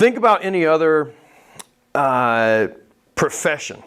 Think about any other profession.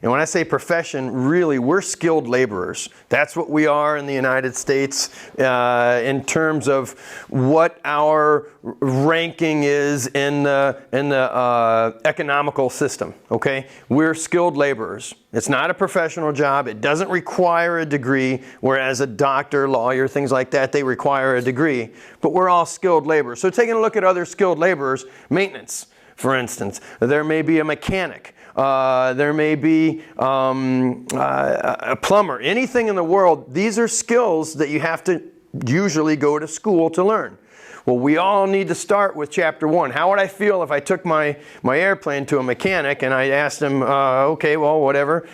And when I say profession, really, we're skilled laborers. That's what we are in the United States in terms of what our ranking is in the economical system, okay? We're skilled laborers. It's not a professional job. It doesn't require a degree, whereas a doctor, lawyer, things like that, they require a degree. But we're all skilled laborers. So taking a look at other skilled laborers, maintenance, for instance. There may be a mechanic. There may be a plumber, anything in the world. These are skills that you have to usually go to school to learn. Well, we all need to start with chapter 1. How would I feel if I took my airplane to a mechanic and I asked him, okay, well, whatever,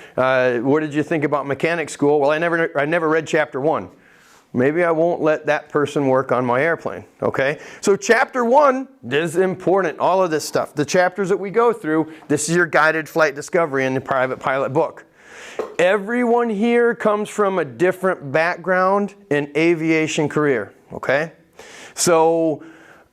what did you think about mechanic school? Well, I never read chapter 1. Maybe I won't let that person work on my airplane, okay? So chapter 1 is important, all of this stuff. The chapters that we go through, this is your guided flight discovery in the private pilot book. Everyone here comes from a different background in aviation career, okay? So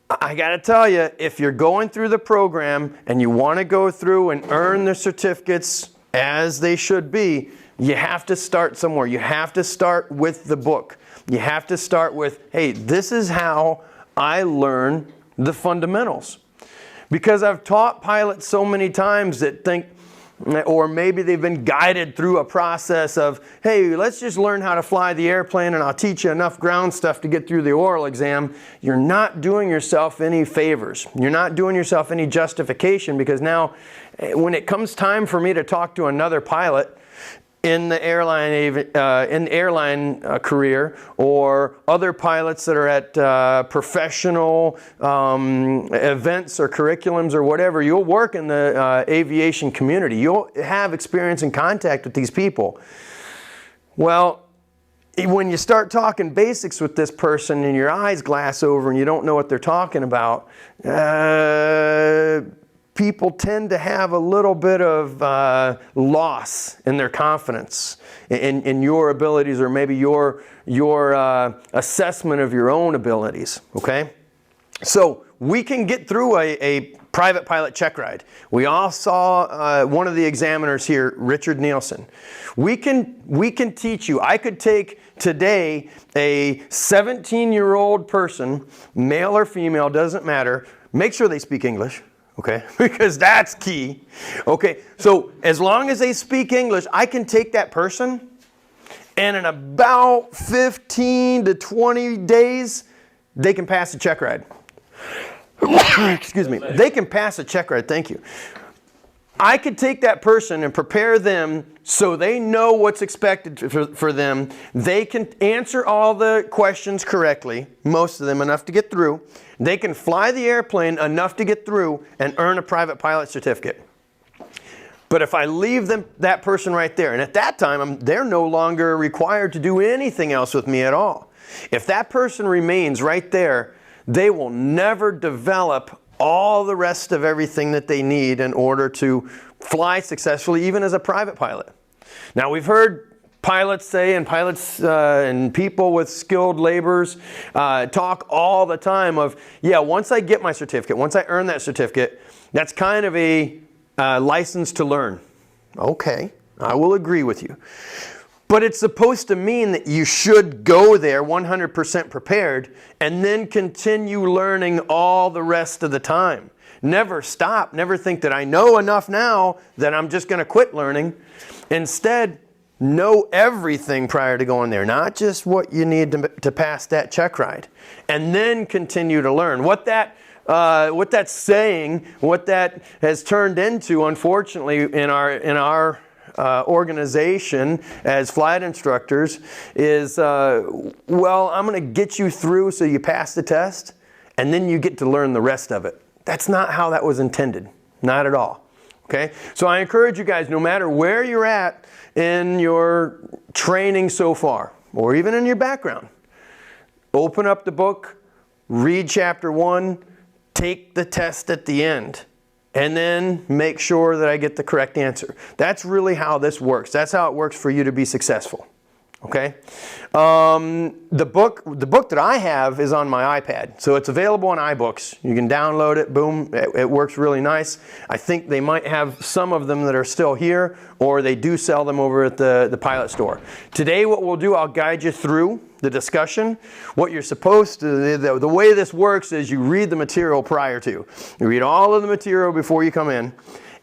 I gotta tell you, if you're going through the program and you wanna go through and earn the certificates as they should be, you have to start somewhere. You have to start with the book. You have to start with, hey, this is how I learn the fundamentals. Because I've taught pilots so many times that think, or maybe they've been guided through a process of, hey, let's just learn how to fly the airplane and I'll teach you enough ground stuff to get through the oral exam. You're not doing yourself any favors. You're not doing yourself any justification, because now when it comes time for me to talk to another pilot in the airline career, or other pilots that are at professional events or curriculums or whatever, you'll work in the aviation community. You'll have experience and contact with these people. Well, when you start talking basics with this person and your eyes glass over and you don't know what they're talking about, people tend to have a little bit of loss in their confidence in your abilities, or maybe your assessment of your own abilities, okay? So we can get through a private pilot check ride. We all saw one of the examiners here, Richard Nielsen. We can teach you. I could take today a 17-year-old person, male or female, doesn't matter. Make sure they speak English. Okay, because that's key. Okay, so as long as they speak English, I can take that person, and in about 15 to 20 days, they can pass a check ride. Excuse me. They can pass a check ride, thank you. I could take that person and prepare them so they know what's expected for them. They can answer all the questions correctly, most of them enough to get through. They can fly the airplane enough to get through and earn a private pilot certificate. But if I leave that person right there, and at that time, they're no longer required to do anything else with me at all. If that person remains right there, they will never develop all the rest of everything that they need in order to fly successfully, even as a private pilot. Now, we've heard pilots say, and pilots and people with skilled laborers talk all the time of, yeah, once I get my certificate, once I earn that certificate, that's kind of a license to learn. Okay, I will agree with you. But it's supposed to mean that you should go there 100% prepared and then continue learning all the rest of the time. Never stop. Never think that I know enough now that I'm just going to quit learning. Instead, know everything prior to going there, not just what you need to pass that check ride. And then continue to learn. What that's saying, what that has turned into, unfortunately, in our organization as flight instructors is, well, I'm going to get you through so you pass the test, and then you get to learn the rest of it. That's not how that was intended. Not at all. Okay? So I encourage you guys, no matter where you're at in your training so far, or even in your background, open up the book, read chapter 1, take the test at the end, and then make sure that I get the correct answer. That's really how this works. That's how it works for you to be successful. Okay, the book that I have is on my iPad, so it's available on iBooks. You can download it. Boom, it works really nice. I think they might have some of them that are still here, or they do sell them over at the Pilot store. Today, what we'll do, I'll guide you through the discussion. What you're supposed to, the way this works is you read the material prior to. You read all of the material before you come in.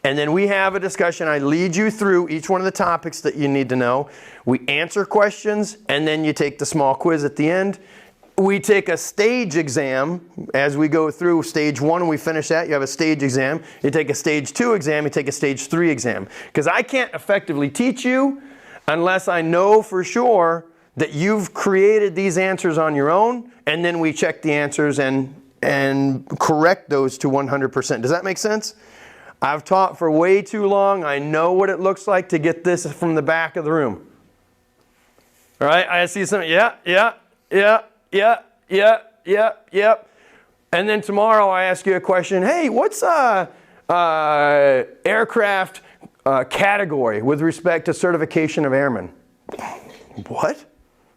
And then we have a discussion. I lead you through each one of the topics that you need to know. We answer questions, and then you take the small quiz at the end. We take a stage exam as we go through stage 1 and we finish that. You have a stage exam. You take a stage 2 exam. You take a stage 3 exam. Because I can't effectively teach you unless I know for sure that you've created these answers on your own, and then we check the answers and correct those to 100%. Does that make sense? I've taught for way too long. I know what it looks like to get this from the back of the room. All right, I see something. Yeah. And then tomorrow I ask you a question. Hey, what's aircraft category with respect to certification of airmen? What?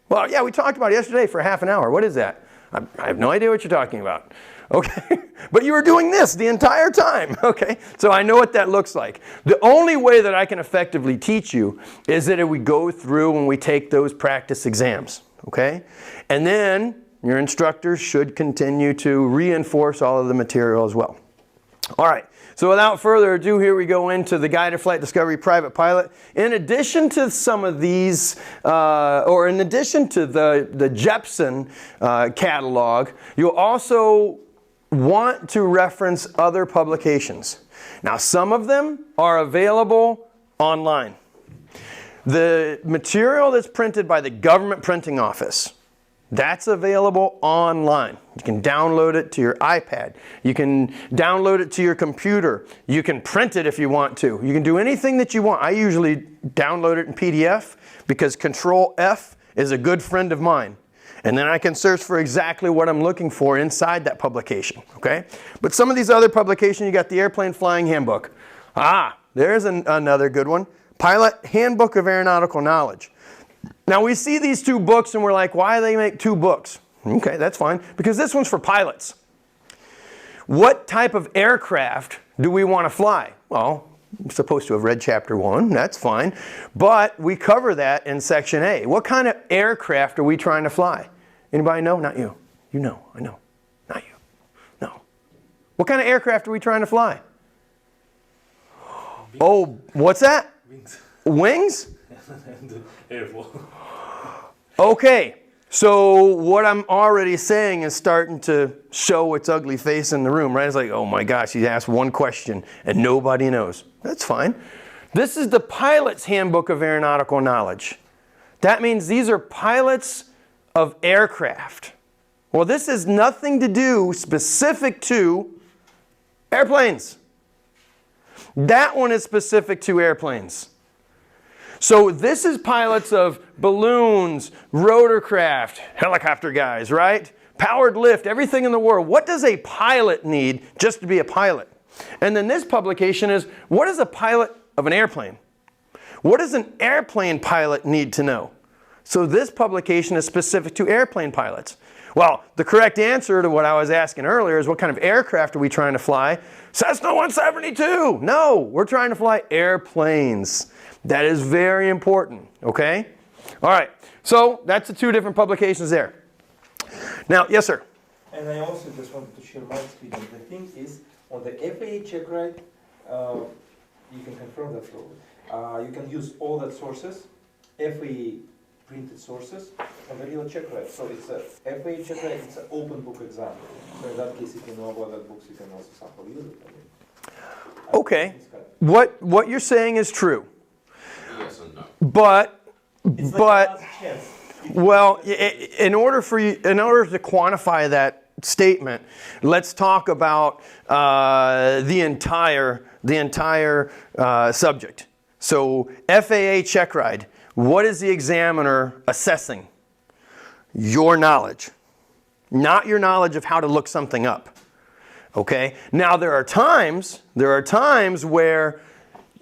Well, yeah, we talked about it yesterday for half an hour. What is that? I have no idea what you're talking about. Okay, but you were doing this the entire time. Okay, so I know what that looks like. The only way that I can effectively teach you is that we go through and we take those practice exams. Okay, and then your instructors should continue to reinforce all of the material as well. All right, so without further ado, here we go into the Guided Flight Discovery Private Pilot. In addition to some of these, or in addition to the Jepson catalog, you'll also want to reference other publications. Now, some of them are available online. The material that's printed by the government printing office, that's available online. You can download it to your iPad. You can download it to your computer. You can print it if you want to. You can do anything that you want. I usually download it in PDF because Control F is a good friend of mine. And then I can search for exactly what I'm looking for inside that publication, okay? But some of these other publications, you got the Airplane Flying Handbook. There's another good one. Pilot Handbook of Aeronautical Knowledge. Now we see these two books and we're like, why do they make two books? Okay, that's fine, because this one's for pilots. What type of aircraft do we want to fly? Well, I'm supposed to have read chapter 1, that's fine. But we cover that in section A. What kind of aircraft are we trying to fly? Anybody know? Not you. You know, I know. Not you. No. What kind of aircraft are we trying to fly? Wings. Oh, what's that? Wings. Wings? Okay. So what I'm already saying is starting to show its ugly face in the room, right? It's like, oh my gosh, he asked one question and nobody knows. That's fine. This is the Pilot's Handbook of Aeronautical Knowledge. That means these are pilots of aircraft. Well, this has nothing to do specific to airplanes. That one is specific to airplanes. So this is pilots of balloons, rotorcraft, helicopter guys, right? Powered lift, everything in the world. What does a pilot need just to be a pilot? And then this publication is, what is a pilot of an airplane? What does an airplane pilot need to know? So this publication is specific to airplane pilots. Well, the correct answer to what I was asking earlier is, what kind of aircraft are we trying to fly? Cessna 172. No, we're trying to fly airplanes. That is very important, okay? All right, so that's the two different publications there. Now, yes, sir? And I also just wanted to share my experience. The thing is, on the FAA check ride, you can confirm that probably. You can use all that sources, FAA printed sources, on the real check ride. So it's a FAA check ride, it's an open book exam. So in that case, if you know about that books, you can also sample use it. Okay, what you're saying is true. Yes and no. But Like well, in order to quantify that statement, let's talk about the entire subject. So FAA check ride. What is the examiner assessing? Your knowledge, not your knowledge of how to look something up. Okay. Now there are times where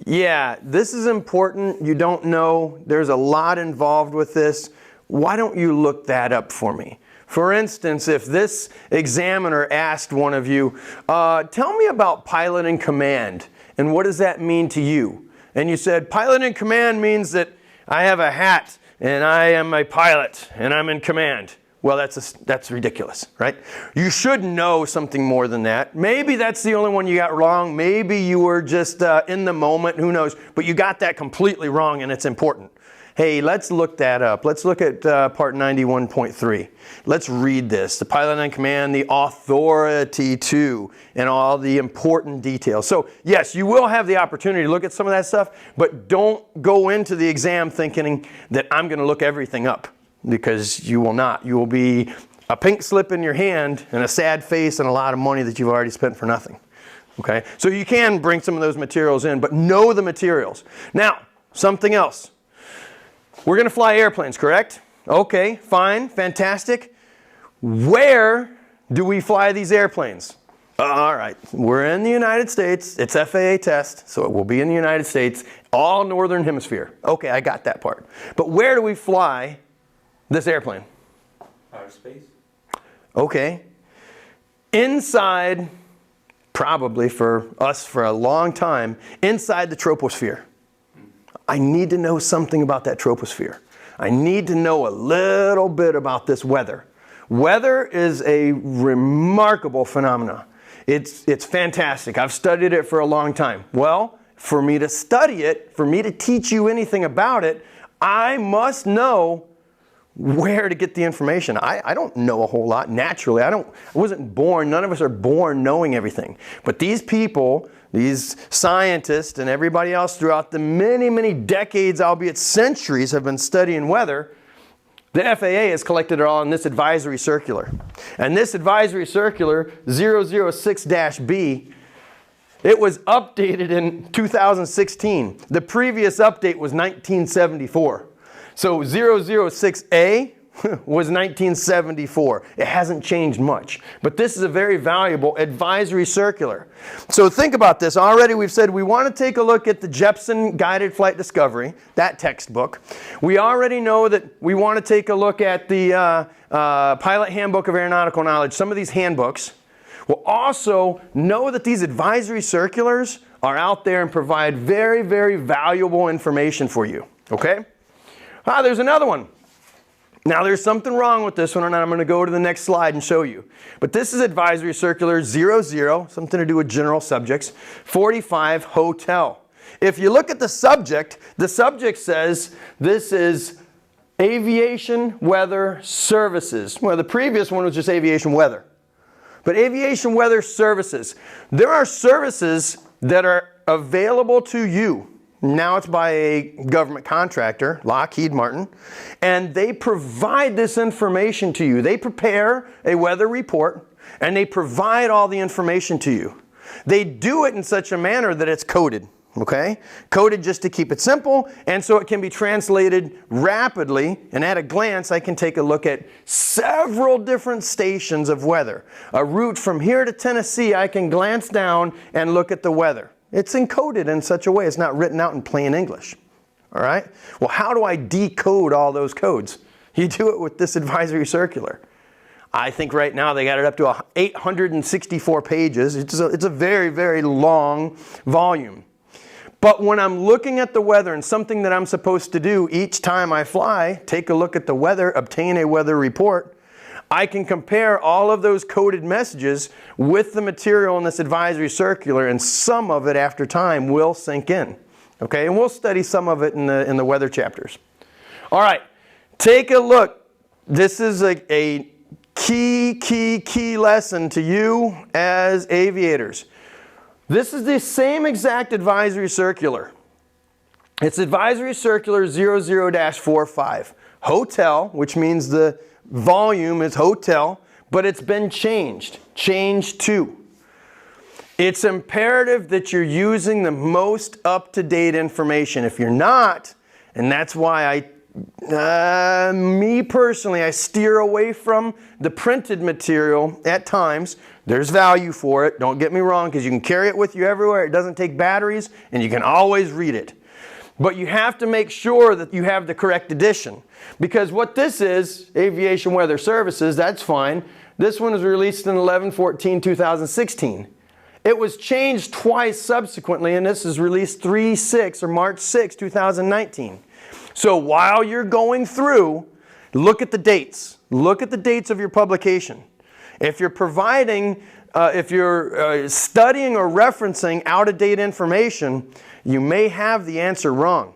Yeah, this is important. You don't know. There's a lot involved with this. Why don't you look that up for me? For instance, if this examiner asked one of you, tell me about pilot in command, and what does that mean to you? And you said, pilot in command means that I have a hat, and I am a pilot, and I'm in command. Well, that's ridiculous, right? You should know something more than that. Maybe that's the only one you got wrong. Maybe you were just in the moment, who knows? But you got that completely wrong, and it's important. Hey, let's look that up. Let's look at part 91.3. Let's read this. The pilot in command, the authority to, and all the important details. So yes, you will have the opportunity to look at some of that stuff, but don't go into the exam thinking that I'm going to look everything up, because you will not. You will be a pink slip in your hand and a sad face and a lot of money that you've already spent for nothing. Okay? So you can bring some of those materials in, but know the materials. Now, something else. We're going to fly airplanes, correct? Okay, fine, fantastic. Where do we fly these airplanes? All right, we're in the United States. It's FAA test, so it will be in the United States, all northern hemisphere. Okay, I got that part. But where do we fly this airplane? Outer space. Okay. Inside, probably for us for a long time, inside the troposphere. I need to know something about that troposphere. I need to know a little bit about this weather. Weather is a remarkable phenomenon. It's fantastic. I've studied it for a long time. Well, for me to study it, for me to teach you anything about it, I must know where to get the information. I don't know a whole lot naturally. I wasn't born, none of us are born knowing everything. But these people, these scientists and everybody else throughout the many, many decades, albeit centuries, have been studying weather. The FAA has collected it all in this advisory circular. And this advisory circular, 006-B, it was updated in 2016. The previous update was 1974. So 006A was 1974. It hasn't changed much. But this is a very valuable advisory circular. So think about this. Already we've said we want to take a look at the Jeppesen Guided Flight Discovery, that textbook. We already know that we want to take a look at the Pilot Handbook of Aeronautical Knowledge, some of these handbooks. We'll also know that these advisory circulars are out there and provide very, very valuable information for you. Okay? There's another one. Now there's something wrong with this one, and I'm going to go to the next slide and show you. But this is Advisory Circular 00, something to do with general subjects, 45 hotel. If you look at the subject says this is aviation weather services. Well, the previous one was just aviation weather. But aviation weather services. There are services that are available to you. Now it's by a government contractor, Lockheed Martin, and they provide this information to you. They prepare a weather report, and they provide all the information to you. They do it in such a manner that it's coded, okay? Coded just to keep it simple, and so it can be translated rapidly, and at a glance I can take a look at several different stations of weather. A route from here to Tennessee, I can glance down and look at the weather. It's encoded in such a way it's not written out in plain English. All right? Well, how do I decode all those codes? You do it with this advisory circular. I think right now they got it up to 864 pages. It's a very, very long volume. But when I'm looking at the weather, and something that I'm supposed to do each time I fly, take a look at the weather, obtain a weather report, I can compare all of those coded messages with the material in this advisory circular, and some of it after time will sink in. Okay, and we'll study some of it in the weather chapters. All right, take a look. This is a key lesson to you as aviators. This is the same exact advisory circular. It's advisory circular 00-45. Hotel, which means the volume is hotel, but it's been changed to. It's imperative that you're using the most up-to-date information. If you're not, and that's why I Me personally, I steer away from the printed material at times. There's value for it, don't get me wrong, because you can carry it with you everywhere. It doesn't take batteries, and you can always read it. But you have to make sure that you have the correct edition. Because what this is, Aviation Weather Services, that's fine. This one was released in 11/14/2016. It was changed twice subsequently, and this is released 3/6 or March 6, 2019. So while you're going through, look at the dates. Look at the dates of your publication. If you're providing, if you're studying or referencing out-of-date information, you may have the answer wrong.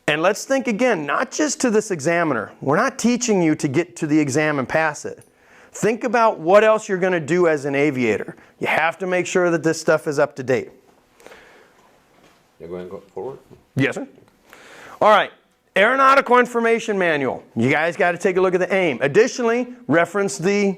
And let's think again, not just to this examiner. We're not teaching you to get to the exam and pass it. Think about what else you're going to do as an aviator. You have to make sure that this stuff is up to date. You're going to go forward? Yes, sir. All right. Aeronautical Information Manual. You guys got to take a look at the AIM. Additionally, reference the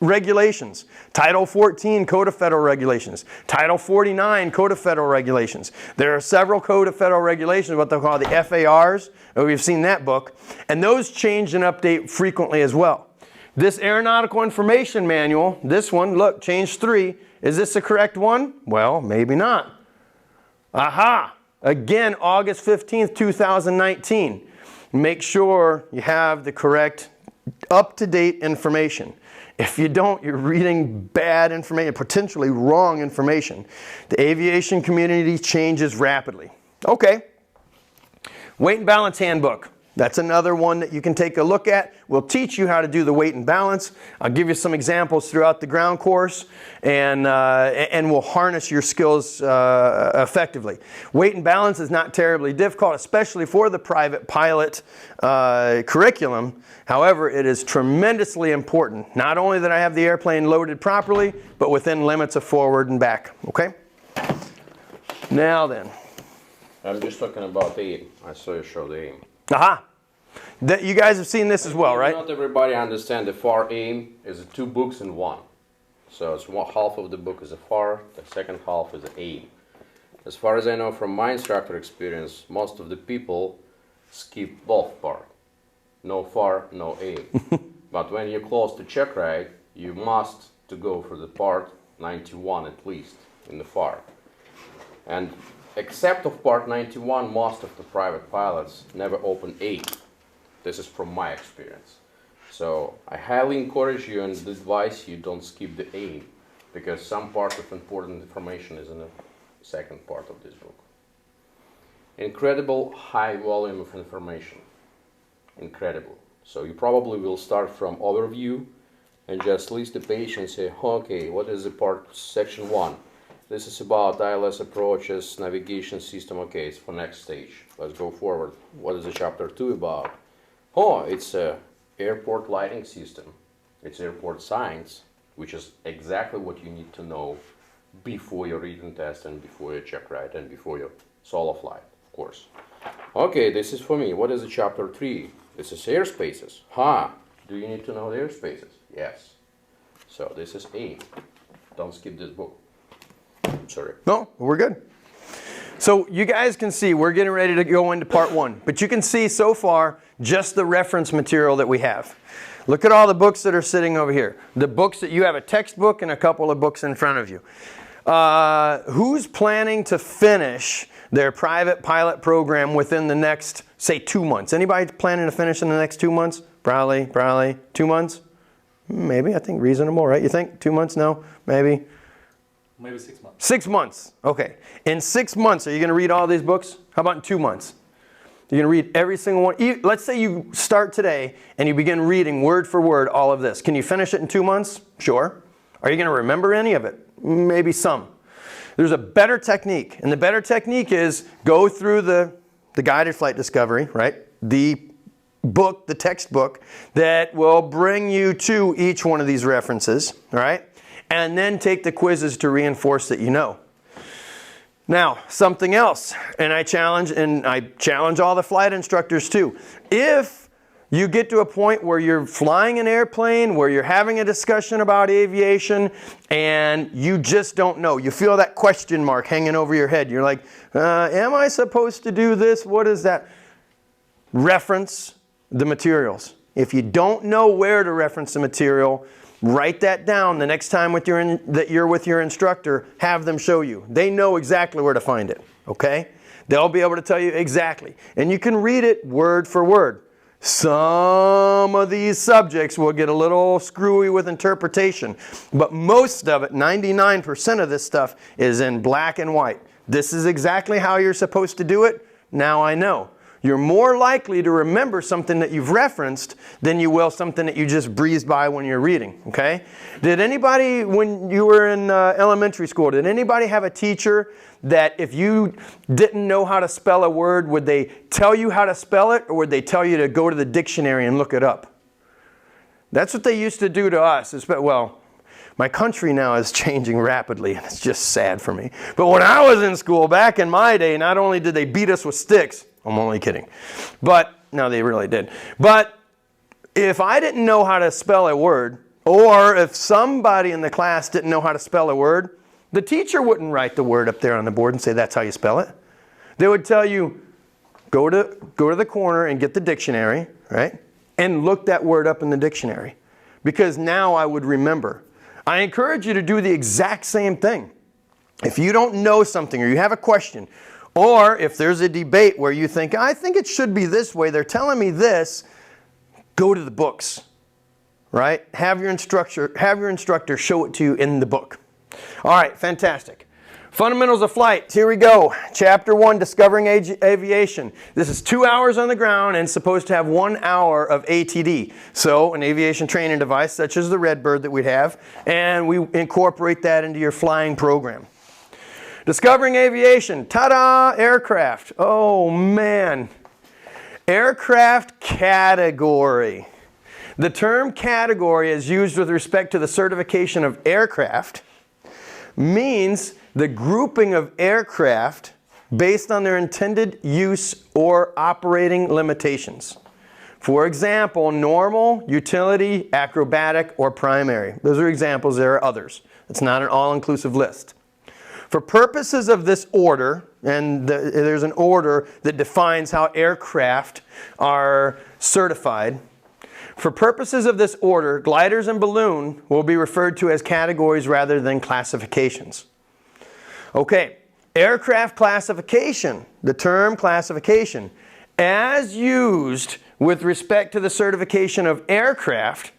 regulations. Title 14, Code of Federal Regulations. Title 49, Code of Federal Regulations. There are several Code of Federal Regulations, what they call the FARs. We've seen that book. And those change and update frequently as well. This Aeronautical Information Manual, this one, look, change 3. Is this the correct one? Well, maybe not. Aha! Again, August 15th, 2019. Make sure you have the correct, up-to-date information. If you don't, you're reading bad information, potentially wrong information. The aviation community changes rapidly. Okay. Weight and Balance Handbook. That's another one that you can take a look at. We'll teach you how to do the weight and balance. I'll give you some examples throughout the ground course, and we'll harness your skills effectively. Weight and balance is not terribly difficult, especially for the private pilot curriculum. However, it is tremendously important. Not only that I have the airplane loaded properly, but within limits of forward and back. Okay? Now then. I'm just talking about AIM. I saw you show the AIM. Aha! You guys have seen this as well, right? Not everybody understands the FAR AIM is 2 books in one. So it's half of the book is a FAR, the second half is an AIM. As far as I know from my instructor experience, most of the people skip both parts. No FAR, no AIM. But when you're close to check ride, you must to go for the part 91 at least in the FAR. And except of part 91, most of the private pilots never open AIM. This is from my experience. So I highly encourage you and advise you don't skip the AIM, because some part of important information is in the second part of this book. Incredible high volume of information. Incredible. So you probably will start from overview and just list the page and say, okay, what is the part section 1? This is about ILS approaches, navigation system. Okay, it's for next stage. Let's go forward. What is the chapter 2 about? Oh, it's a airport lighting system. It's airport science, which is exactly what you need to know before your written test and before your check ride and before your solo flight, of course. Okay, this is for me. What is the chapter 3? This is airspaces. Do you need to know the airspaces? Yes. So this is AIM. Don't skip this book. Sorry. No, we're good. So you guys can see we're getting ready to go into part 1, but you can see so far just the reference material that we have. Look at all the books that are sitting over here. The books that you have, a textbook and a couple of books in front of you. Who's planning to finish their private pilot program within the next, say, 2 months? Anybody planning to finish in the next 2 months? Probably 2 months? Maybe, I think reasonable, right? You think 2 months? No, maybe. Maybe 6 months. 6 months, okay. In 6 months, are you going to read all these books? How about in 2 months? You're going to read every single one. Let's say you start today and you begin reading word for word all of this. Can you finish it in 2 months? Sure. Are you going to remember any of it? Maybe some. There's a better technique, and the better technique is go through the guided flight discovery, right? The book, the textbook that will bring you to each one of these references, all right? And then take the quizzes to reinforce that you know. Now, something else, and I challenge all the flight instructors too. If you get to a point where you're flying an airplane, where you're having a discussion about aviation, and you just don't know, you feel that question mark hanging over your head, you're like, am I supposed to do this? What is that? reference the materials. If you don't know where to reference the material, write that down the next time that you're with your instructor. Have them show you. They know exactly where to find it, okay? They'll be able to tell you exactly. And you can read it word for word. Some of these subjects will get a little screwy with interpretation, but most of it, 99% of this stuff, is in black and white. This is exactly how you're supposed to do it. Now I know. You're more likely to remember something that you've referenced than you will something that you just breezed by when you're reading, okay? Did anybody, when you were in elementary school, did anybody have a teacher that if you didn't know how to spell a word, would they tell you how to spell it, or would they tell you to go to the dictionary and look it up? That's what they used to do to us. Well, my country now is changing rapidly, and it's just sad for me. But when I was in school, back in my day, not only did they beat us with sticks, I'm only kidding, but no, they really did. But if I didn't know how to spell a word, or if somebody in the class didn't know how to spell a word, the teacher wouldn't write the word up there on the board and say, that's how you spell it. They would tell you, go to the corner and get the dictionary, right? And look that word up in the dictionary. Because now I would remember. I encourage you to do the exact same thing. If you don't know something, or you have a question, or if there's a debate where you think, I think it should be this way, they're telling me this, go to the books, right? Have your instructor show it to you in the book. All right, fantastic. Fundamentals of flight, here we go. Chapter 1, Discovering Aviation. This is 2 hours on the ground and supposed to have 1 hour of ATD. So an aviation training device such as the Redbird that we'd have, and we incorporate that into your flying program. Discovering Aviation, ta-da, aircraft. Oh man, aircraft category. The term category is used with respect to the certification of aircraft, means the grouping of aircraft based on their intended use or operating limitations. For example, normal, utility, acrobatic, or primary. Those are examples, there are others. It's not an all-inclusive list. For purposes of this order, and there's an order that defines how aircraft are certified, for purposes of this order, gliders and balloon will be referred to as categories rather than classifications. Okay, aircraft classification, the term classification, as used with respect to the certification of aircraft,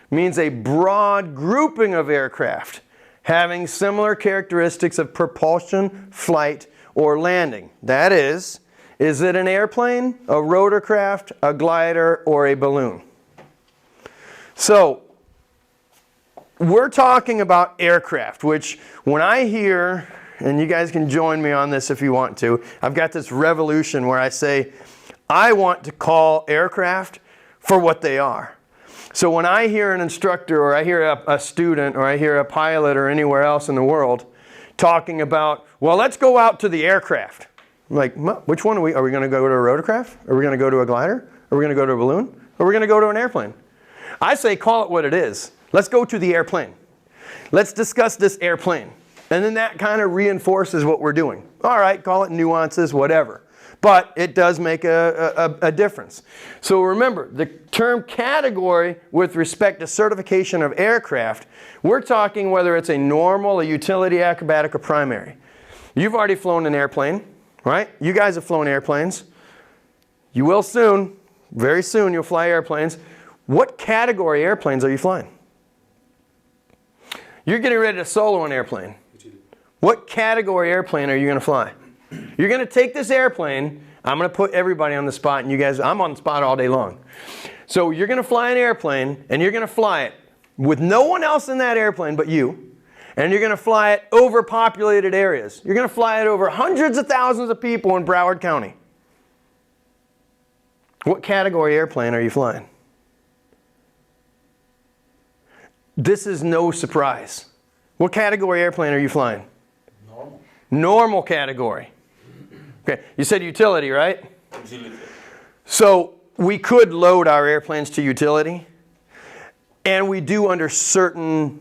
means a broad grouping of aircraft having similar characteristics of propulsion, flight, or landing. That is it an airplane, a rotorcraft, a glider, or a balloon? So, we're talking about aircraft, which when I hear, and you guys can join me on this if you want to, I've got this revolution where I say, I want to call aircraft for what they are. So when I hear an instructor, or I hear a student, or I hear a pilot, or anywhere else in the world talking about, well, let's go out to the aircraft. I'm like, which one are we going to go to a rotorcraft? Are we going to go to a glider? Are we going to go to a balloon? Are we going to go to an airplane? I say call it what it is. Let's go to the airplane. Let's discuss this airplane. And then that kind of reinforces what we're doing. All right, call it nuances, whatever. But it does make a difference. So remember, the term category with respect to certification of aircraft, we're talking whether it's a normal, a utility, acrobatic, or primary. You've already flown an airplane, right? You guys have flown airplanes. You will soon. Very soon you'll fly airplanes. What category airplanes are you flying? You're getting ready to solo an airplane. What category airplane are you going to fly? You're going to take this airplane. I'm going to put everybody on the spot, and you guys, I'm on the spot all day long. So you're going to fly an airplane, and you're going to fly it with no one else in that airplane but you, and you're going to fly it over populated areas. You're going to fly it over hundreds of thousands of people in Broward County. What category airplane are you flying? This is no surprise. What category airplane are you flying? Normal. Normal category. Okay, you said utility, right? Utility. So we could load our airplanes to utility, and we do under certain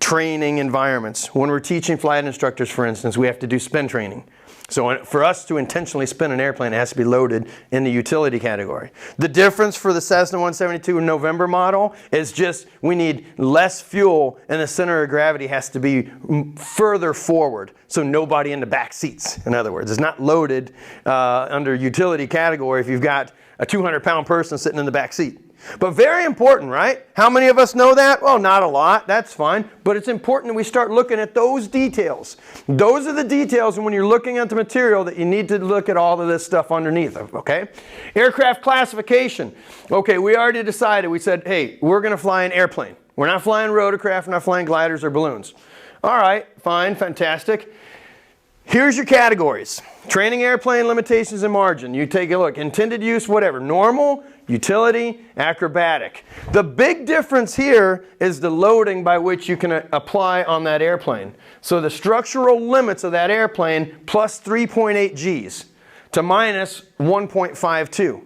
training environments. When we're teaching flight instructors, for instance, we have to do spin training. So for us to intentionally spin an airplane, it has to be loaded in the utility category. The difference for the Cessna 172 November model is just we need less fuel and the center of gravity has to be further forward, so nobody in the back seats. In other words, it's not loaded under utility category if you've got a 200-pound person sitting in the back seat. But very important, right? How many of us know that? Well, not a lot. That's fine. But it's important that we start looking at those details. Those are the details when you're looking at the material that you need to look at all of this stuff underneath of, okay? Aircraft classification. Okay, we already decided. We said, hey, we're going to fly an airplane. We're not flying rotorcraft. We're not flying gliders or balloons. All right, fine, fantastic. Here's your categories. Training airplane, limitations, and margin. You take a look. Intended use, whatever. Normal, utility, acrobatic. The big difference here is the loading by which you can apply on that airplane. So the structural limits of that airplane plus 3.8 Gs to minus 1.52.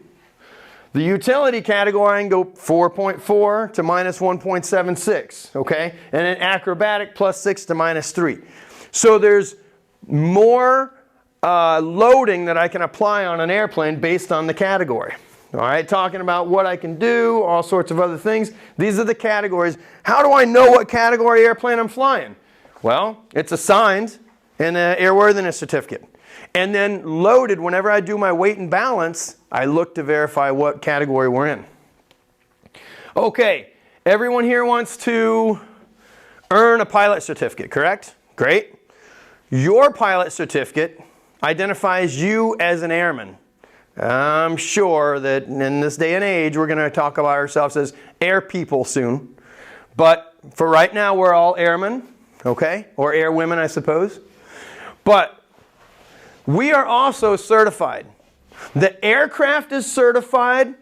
The utility category, I can go 4.4 to minus 1.76, okay? And then acrobatic plus 6 to minus 3. So there's more loading that I can apply on an airplane based on the category. All right, talking about what I can do, all sorts of other things. These are the categories. How do I know what category airplane I'm flying? Well, it's assigned in an airworthiness certificate. And then loaded, whenever I do my weight and balance, I look to verify what category we're in. Okay, everyone here wants to earn a pilot certificate, correct? Great. Your pilot certificate identifies you as an airman. I'm sure that in this day and age, we're going to talk about ourselves as air people soon. But for right now, we're all airmen, okay? Or air women, I suppose. But we are also certified. The aircraft is certified,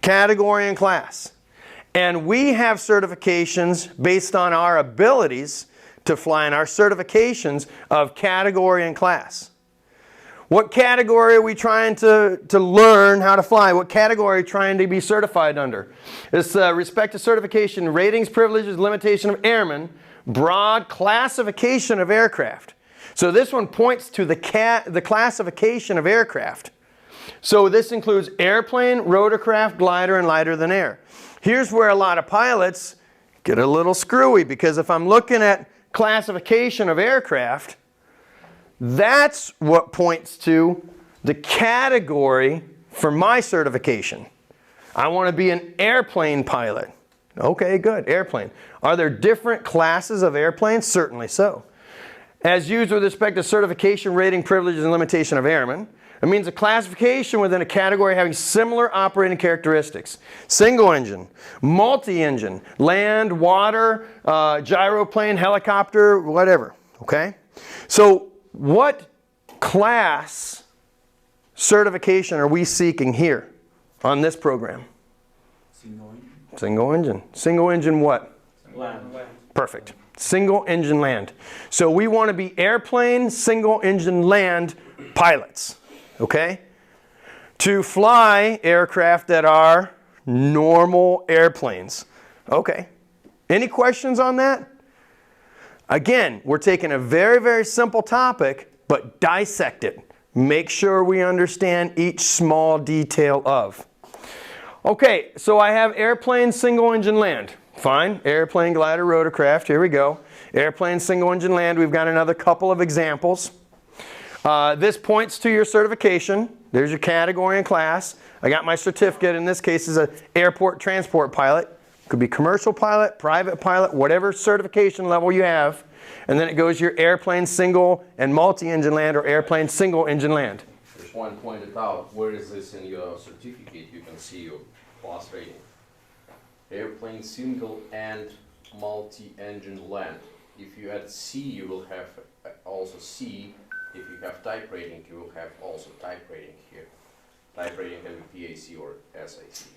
category and class. And we have certifications based on our abilities to fly in our certifications of category and class. What category are we trying to learn how to fly? What category are we trying to be certified under? It's respect to certification, ratings, privileges, limitation of airmen, broad classification of aircraft. So this one points to the classification of aircraft. So this includes airplane, rotorcraft, glider, and lighter than air. Here's where a lot of pilots get a little screwy, because if I'm looking at classification of aircraft, that's what points to the category for my certification. I want to be an airplane pilot. Okay, good, airplane. Are there different classes of airplanes? Certainly so. As used with respect to certification, rating, privileges, and limitation of airmen, it means a classification within a category having similar operating characteristics. Single engine, multi-engine, land, water, gyroplane, helicopter, whatever, okay? So what class certification are we seeking here on this program? Single engine. Single engine. Single engine what? Land. Perfect. Single engine land. So we want to be airplane, single engine land pilots. Okay? To fly aircraft that are normal airplanes. Okay. Any questions on that? Again, we're taking a very, very simple topic, but dissect it. Make sure we understand each small detail of. Okay, so I have airplane, single engine land. Fine. Airplane, glider, rotorcraft. Here we go. Airplane, single engine land. We've got another couple of examples. This points to your certification. There's your category and class. I got my certificate. In this case, is an airport transport pilot. Could be commercial pilot, private pilot, whatever certification level you have. And then it goes your airplane, single and multi-engine land, or airplane, single engine land. There's one pointed out. Where is this in your certificate? You can see your class rating. Airplane, single and multi-engine land. If you add C, you will have also C. If you have type rating, you will have also type rating here. Type rating can be PAC or SAC.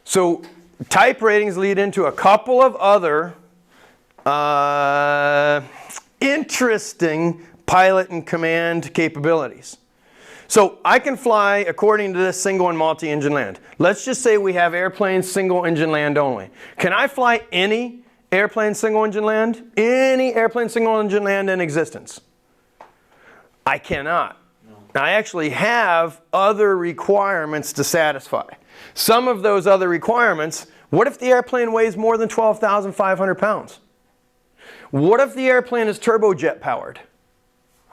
So type ratings lead into a couple of other interesting pilot and command capabilities. So I can fly according to this single and multi-engine land. Let's just say we have airplanes single engine land only. Can I fly any airplane single engine land? Any airplane single engine land in existence? I cannot. I actually have other requirements to satisfy. Some of those other requirements, what if the airplane weighs more than 12,500 pounds? What if the airplane is turbojet powered?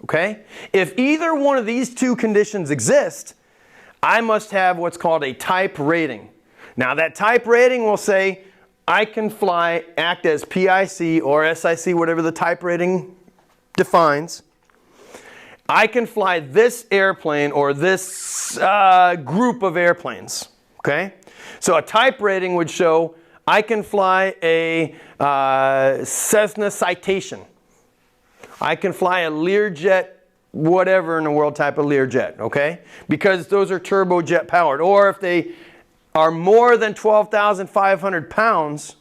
Okay? If either one of these two conditions exist, I must have what's called a type rating. Now that type rating will say I can fly, act as PIC or SIC, whatever the type rating defines. I can fly this airplane or this group of airplanes. Okay? So a type rating would show I can fly a Cessna Citation. I can fly a Learjet, whatever in the world type of Learjet, okay? Because those are turbojet powered. Or if they are more than 12,500 pounds,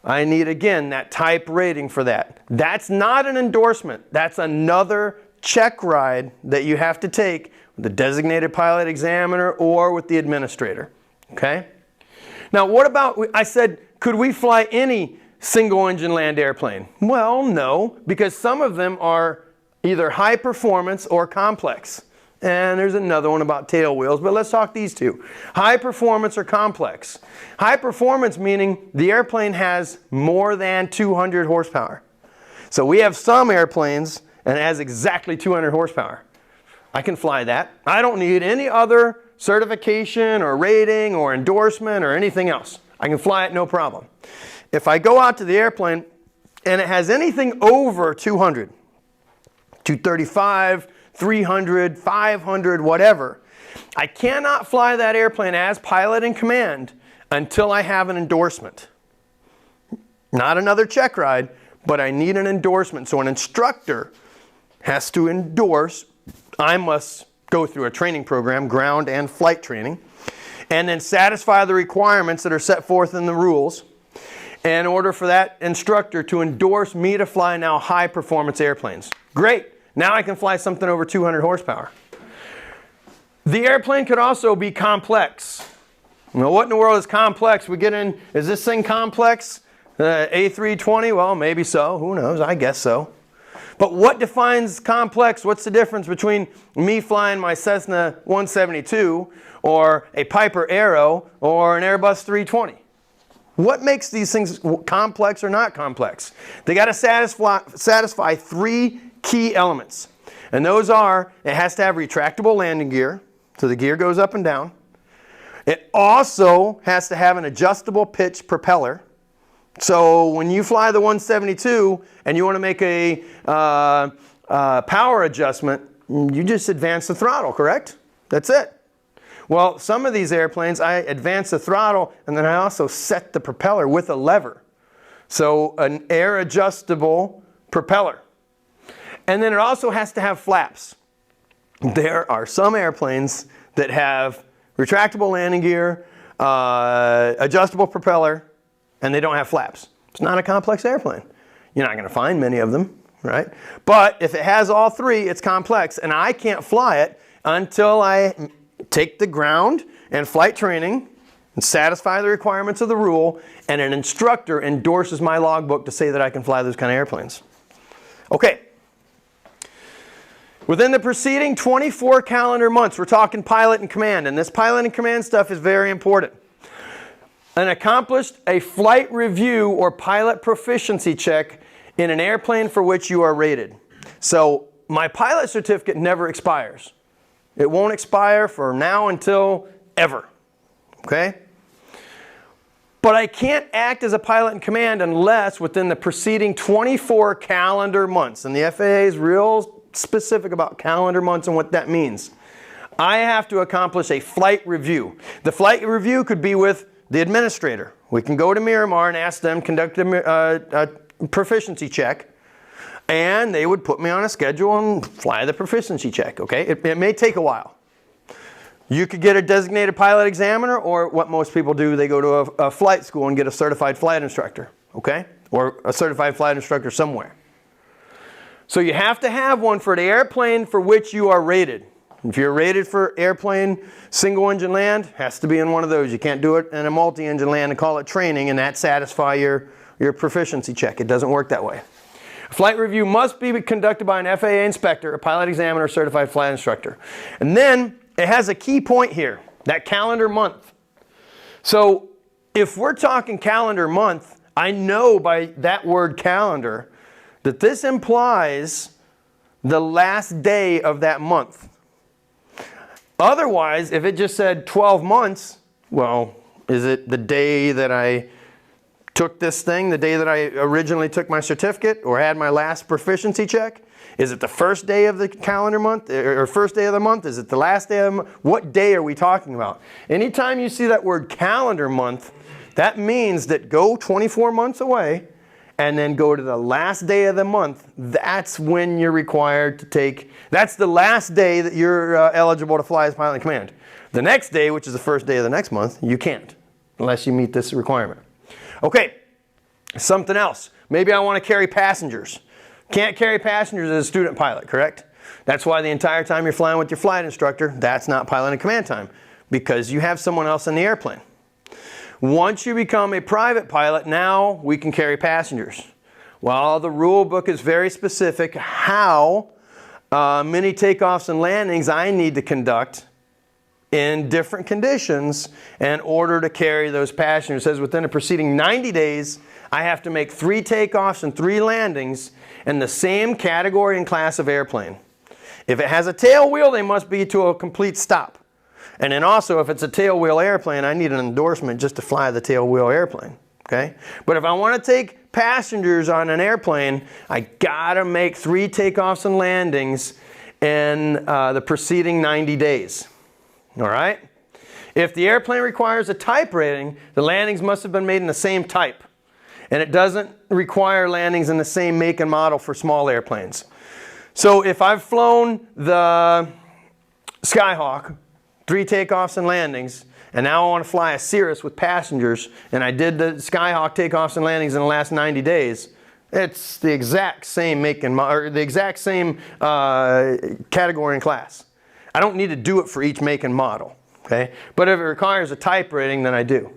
I need, again, that type rating for that. That's not an endorsement. That's another check ride that you have to take with the designated pilot examiner or with the administrator, okay? Now, what about, I said, could we fly any single engine land airplane? Well, no, because some of them are either high performance or complex. And there's another one about tail wheels, but let's talk these two. High performance or complex. High performance meaning the airplane has more than 200 horsepower. So we have some airplanes and it has exactly 200 horsepower. I can fly that. I don't need any other certification or rating or endorsement or anything else. I can fly it no problem. If I go out to the airplane and it has anything over 200, 235, 300, 500, whatever, I cannot fly that airplane as pilot in command until I have an endorsement. Not another check ride, but I need an endorsement. So an instructor has to endorse. I must go through a training program, ground and flight training, and then satisfy the requirements that are set forth in the rules in order for that instructor to endorse me to fly now high performance airplanes. Great. Now I can fly something over 200 horsepower. The airplane could also be complex. Now, what in the world is complex? We get in, is this thing complex? A320? Well, maybe so. Who knows? I guess so. But what defines complex? What's the difference between me flying my Cessna 172 or a Piper Arrow or an Airbus 320? What makes these things complex or not complex? They got to satisfy three key elements. And those are, it has to have retractable landing gear, so the gear goes up and down. It also has to have an adjustable pitch propeller. So when you fly the 172 and you want to make a power adjustment, you just advance the throttle, correct? That's it. Well, some of these airplanes, I advance the throttle and then I also set the propeller with a lever. So an air adjustable propeller. And then it also has to have flaps. There are some airplanes that have retractable landing gear, adjustable propeller, and they don't have flaps. It's not a complex airplane. You're not going to find many of them, right? But if it has all three, it's complex, and I can't fly it until I take the ground and flight training and satisfy the requirements of the rule, and an instructor endorses my logbook to say that I can fly those kind of airplanes. Okay. Within the preceding 24 calendar months, we're talking pilot and command, and this pilot and command stuff is very important. And accomplished a flight review or pilot proficiency check in an airplane for which you are rated. So my pilot certificate never expires. It won't expire from now until ever. Okay? But I can't act as a pilot in command unless within the preceding 24 calendar months. And the FAA is real specific about calendar months and what that means. I have to accomplish a flight review. The flight review could be with the administrator. We can go to Miramar and ask them to conduct a proficiency check, and they would put me on a schedule and fly the proficiency check, okay? It may take a while. You could get a designated pilot examiner, or what most people do, they go to a flight school and get a certified flight instructor, okay? Or a certified flight instructor somewhere. So you have to have one for the airplane for which you are rated. If you're rated for airplane single engine land, has to be in one of those. You can't do it in a multi-engine land and call it training and that satisfy your proficiency check. It doesn't work that way. A flight review must be conducted by an FAA inspector, a pilot examiner, or certified flight instructor. And then it has a key point here, that calendar month. So if we're talking calendar month, I know by that word calendar that this implies the last day of that month. Otherwise, if it just said 12 months, well, is it the day that I took this thing, the day that I originally took my certificate or had my last proficiency check? Is it the first day of the calendar month or first day of the month? Is it the last day of the month? What day are we talking about? Anytime you see that word calendar month, that means that go 24 months away and then go to the last day of the month. That's when you're required to take, that's the last day that you're eligible to fly as pilot in command. The next day, which is the first day of the next month, you can't unless you meet this requirement. Okay, something else. Maybe I want to carry passengers. Can't carry passengers as a student pilot, correct? That's why the entire time you're flying with your flight instructor, that's not pilot in command time because you have someone else in the airplane. Once you become a private pilot, now we can carry passengers. Well, the rule book is very specific how many takeoffs and landings I need to conduct in different conditions in order to carry those passengers. It says within the preceding 90 days, I have to make 3 takeoffs and 3 landings in the same category and class of airplane. If it has a tail wheel, they must be to a complete stop. And then also, if it's a tail wheel airplane, I need an endorsement just to fly the tail wheel airplane. Okay? But if I want to take passengers on an airplane, I gotta make 3 takeoffs and landings in the preceding 90 days. All right? If the airplane requires a type rating, the landings must have been made in the same type. And it doesn't require landings in the same make and model for small airplanes. So if I've flown the Skyhawk, 3 takeoffs and landings, and now I want to fly a Cirrus with passengers, and I did the Skyhawk takeoffs and landings in the last 90 days, it's the exact same make and model, or the exact same category and class. I don't need to do it for each make and model, okay? But if it requires a type rating, then I do.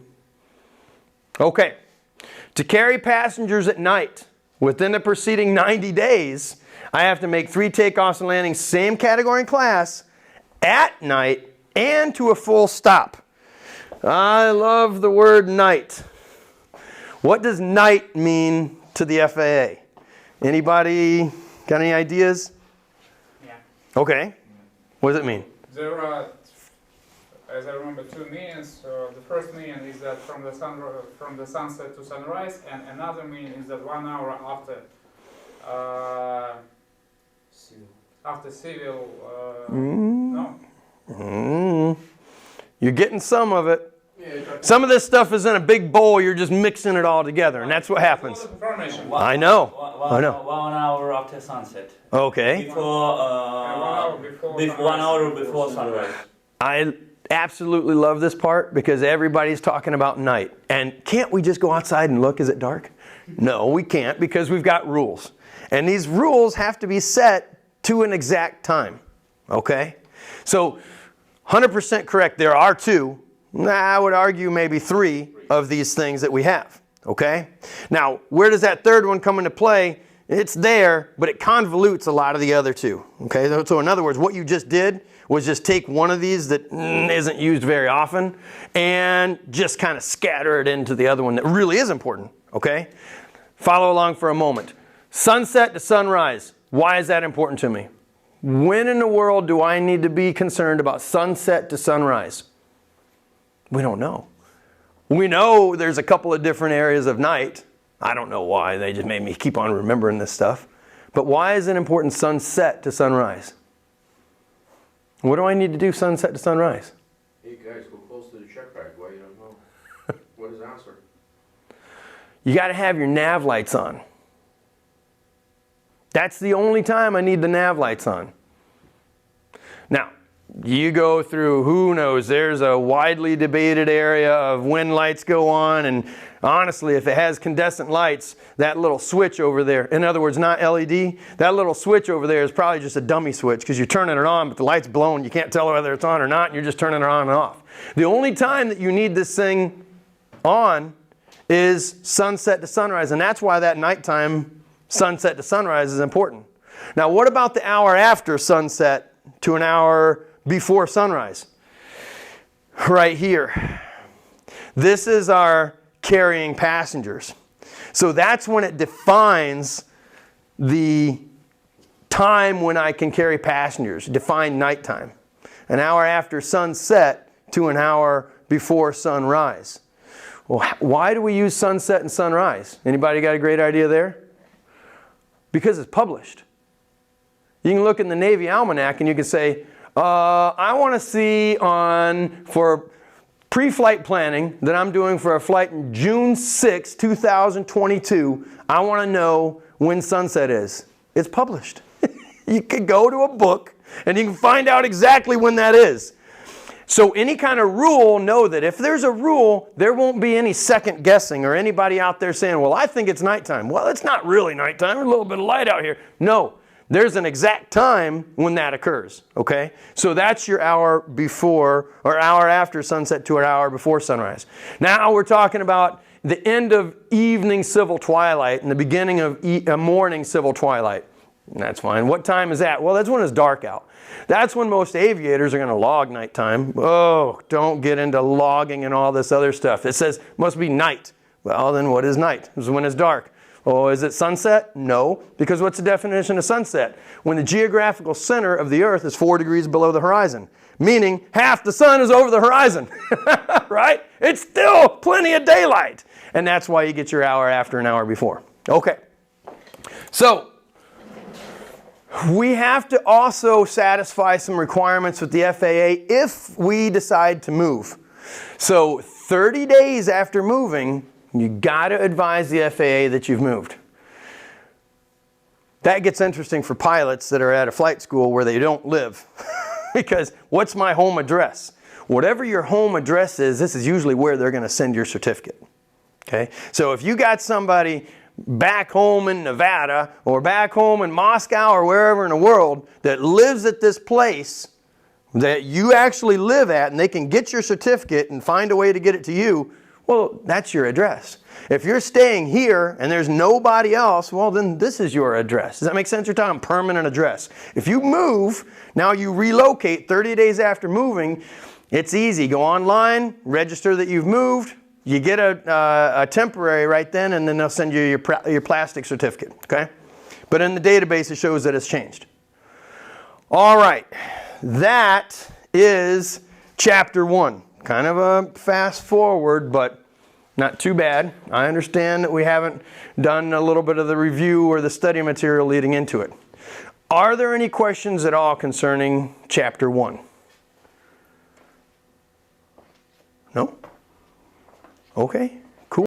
Okay, to carry passengers at night within the preceding 90 days, I have to make 3 takeoffs and landings, same category and class, at night and to a full stop. I love the word night. What does night mean to the FAA? Anybody got any ideas? Yeah. Okay. What does it mean? There are, as I remember, 2 meanings. The first meaning is that from the sunset to sunrise, and another meaning is that 1 hour after civil. No. You're getting some of it. Some of this stuff is in a big bowl. You're just mixing it all together, and that's what happens. I know. 1 hour after sunset. Okay. Before 1 hour before sunrise. I absolutely love this part because everybody's talking about night. And can't we just go outside and look? Is it dark? No, we can't because we've got rules. And these rules have to be set to an exact time. Okay? So 100% correct. There are 2. I would argue maybe 3 of these things that we have. Okay? Now, where does that third one come into play? It's there, but it convolutes a lot of the other 2. Okay? So in other words, what you just did was just take one of these that isn't used very often and just kind of scatter it into the other one that really is important. Okay? Follow along for a moment. Sunset to sunrise. Why is that important to me? When in the world do I need to be concerned about sunset to sunrise? We don't know. We know there's a couple of different areas of night. I don't know why. They just made me keep on remembering this stuff. But why is it important sunset to sunrise? What do I need to do sunset to sunrise? Hey guys, go close to the check bag. Why you don't know? What is the answer? You got to have your nav lights on. That's the only time I need the nav lights on. Now, you go through, who knows, there's a widely debated area of when lights go on, and honestly, if it has incandescent lights, that little switch over there, in other words, not LED, that little switch over there is probably just a dummy switch because you're turning it on, but the light's blown, you can't tell whether it's on or not, and you're just turning it on and off. The only time that you need this thing on is sunset to sunrise. And that's why that nighttime sunset to sunrise is important. Now, what about the hour after sunset to an hour before sunrise? Right here. This is our carrying passengers. So that's when it defines the time when I can carry passengers, define nighttime. An hour after sunset to an hour before sunrise. Well, why do we use sunset and sunrise? Anybody got a great idea there? Because it's published. You can look in the Navy Almanac and you can say, I want to see for pre-flight planning that I'm doing for a flight in June 6, 2022, I want to know when sunset is. It's published. You can go to a book and you can find out exactly when that is. So any kind of rule, know that if there's a rule, there won't be any second guessing or anybody out there saying, well, I think it's nighttime. Well, it's not really nighttime. There's a little bit of light out here. No, there's an exact time when that occurs, okay? So that's your hour before or hour after sunset to an hour before sunrise. Now we're talking about the end of evening civil twilight and the beginning of morning civil twilight. That's fine. What time is that? Well, that's when it's dark out. That's when most aviators are going to log nighttime. Oh, don't get into logging and all this other stuff. It says must be night. Well, then what is night? It's when it's dark. Oh, is it sunset? No, because what's the definition of sunset? When the geographical center of the Earth is 4 degrees below the horizon, meaning half the sun is over the horizon, right? It's still plenty of daylight. And that's why you get your hour after an hour before. Okay. So, we have to also satisfy some requirements with the FAA if we decide to move. So 30 days after moving, you got to advise the FAA that you've moved. That gets interesting for pilots that are at a flight school where they don't live. Because what's my home address? Whatever your home address is, this is usually where they're going to send your certificate. Okay? So if you got somebody back home in Nevada or back home in Moscow or wherever in the world that lives at this place that you actually live at and they can get your certificate and find a way to get it to you, well, that's your address. If you're staying here and there's nobody else, well, then this is your address. Does that make sense? You're talking permanent address. If you move, now you relocate 30 days after moving, it's easy. Go online, register that you've moved. You get a temporary right then, and then they'll send you your plastic certificate, okay? But in the database, it shows that it's changed. All right, that is chapter 1. Kind of a fast forward, but not too bad. I understand that we haven't done a little bit of the review or the study material leading into it. Are there any questions at all concerning chapter 1? No? Okay.